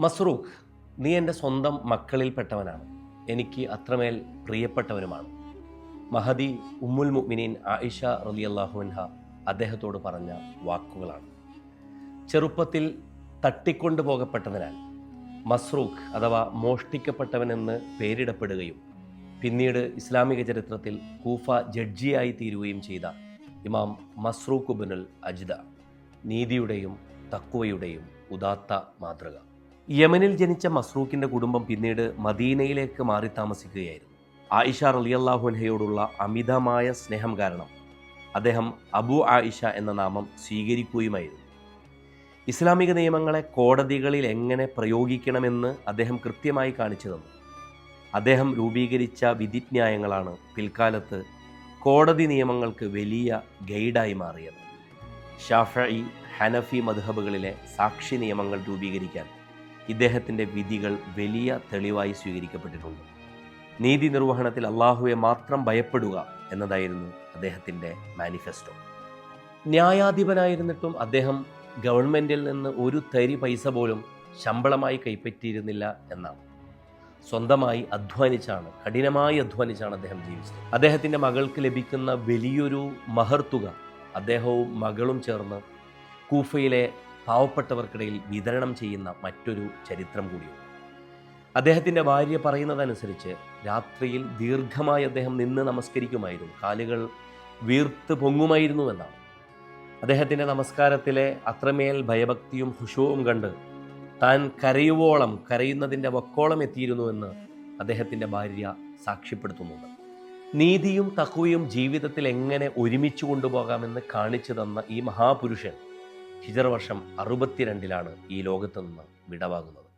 മസ്റൂഖ്, നീ എൻ്റെ സ്വന്തം മക്കളിൽപ്പെട്ടവനാണ്, എനിക്ക് അത്രമേൽ പ്രിയപ്പെട്ടവനുമാണ്. മഹദി ഉമ്മുൽ മുഅ്മിനീൻ ആയിഷ റളിയല്ലാഹു അൻഹ അദ്ദേഹത്തോട് പറഞ്ഞ വാക്കുകളാണ്. ചെറുപ്പത്തിൽ തട്ടിക്കൊണ്ടുപോകപ്പെട്ടതിനാൽ മസ്റൂഖ് അഥവാ മോഷ്ടിക്കപ്പെട്ടവനെന്ന് പേരിടപ്പെടുകയും പിന്നീട് ഇസ്ലാമിക ചരിത്രത്തിൽ കൂഫ ജഡ്ജിയായി തീരുകയും ചെയ്ത ഇമാം മസ്റൂഖ് ഇബ്നുൽ അജ്ദ, നീതിയുടെയും തഖ്വയുടെയും ഉദാത്ത മാതൃക. യമനിൽ ജനിച്ച മസ്റൂഖിൻ്റെ കുടുംബം പിന്നീട് മദീനയിലേക്ക് മാറി താമസിക്കുകയായിരുന്നു. ആയിഷ റളിയല്ലാഹു അൻഹയോടുള്ള അമിതമായ സ്നേഹം കാരണം അദ്ദേഹം അബു ആയിഷ എന്ന നാമം സ്വീകരിക്കുകയുമായിരുന്നു. ഇസ്ലാമിക നിയമങ്ങളെ കോടതികളിൽ എങ്ങനെ പ്രയോഗിക്കണമെന്ന് അദ്ദേഹം കൃത്യമായി കാണിച്ചു തന്നു. അദ്ദേഹം രൂപീകരിച്ച വിധിന്യായങ്ങളാണ് പിൽക്കാലത്ത് കോടതി നിയമങ്ങൾക്ക് വലിയ ഗൈഡായി മാറിയത്. ഷാഫിഈ, ഹനഫി മദ്ഹബുകളിലെ സാക്ഷി നിയമങ്ങൾ രൂപീകരിക്കാൻ ഇദ്ദേഹത്തിൻ്റെ വിധികൾ വലിയ തെളിവായി സ്വീകരിക്കപ്പെട്ടിട്ടുണ്ട്. നീതി നിർവഹണത്തിൽ അള്ളാഹുവെ മാത്രം ഭയപ്പെടുക എന്നതായിരുന്നു അദ്ദേഹത്തിൻ്റെ മാനിഫെസ്റ്റോ. ന്യായാധിപനായിരുന്നിട്ടും അദ്ദേഹം ഗവൺമെൻറ്റിൽ നിന്ന് ഒരു തരി പൈസ പോലും ശമ്പളമായി കൈപ്പറ്റിയിരുന്നില്ല എന്നാണ്. സ്വന്തമായി അധ്വാനിച്ചാണ്, കഠിനമായി അധ്വാനിച്ചാണ് അദ്ദേഹം ജീവിച്ചത്. അദ്ദേഹത്തിൻ്റെ മകൾക്ക് ലഭിക്കുന്ന വലിയൊരു മഹർത്തുക അദ്ദേഹവും മകളും ചേർന്ന് കൂഫയിലെ പാവപ്പെട്ടവർക്കിടയിൽ വിതരണം ചെയ്യുന്ന മറ്റൊരു ചരിത്രം കൂടിയുണ്ട്. അദ്ദേഹത്തിൻ്റെ ഭാര്യ പറയുന്നതനുസരിച്ച് രാത്രിയിൽ ദീർഘമായി അദ്ദേഹം നിന്ന് നമസ്കരിക്കുമായിരുന്നു, കാലുകൾ വീർത്ത് പൊങ്ങുമായിരുന്നുവെന്നാണ്. അദ്ദേഹത്തിൻ്റെ നമസ്കാരത്തിലെ അത്രമേൽ ഭയഭക്തിയും ഖുശൂഉം കണ്ട് താൻ കരയുവോളം, കരയുന്നതിൻ്റെ വക്കോളം എത്തിയിരുന്നുവെന്ന് അദ്ദേഹത്തിൻ്റെ ഭാര്യ സാക്ഷ്യപ്പെടുത്തുന്നുണ്ട്. നീതിയും തഖ്വയും ജീവിതത്തിൽ എങ്ങനെ ഒരുമിച്ച് കൊണ്ടുപോകാമെന്ന് കാണിച്ചു തന്ന ഈ മഹാപുരുഷൻ ഹിജറ വർഷം 62 ഈ ലോകത്ത് നിന്ന് വിടവാങ്ങുന്നത്.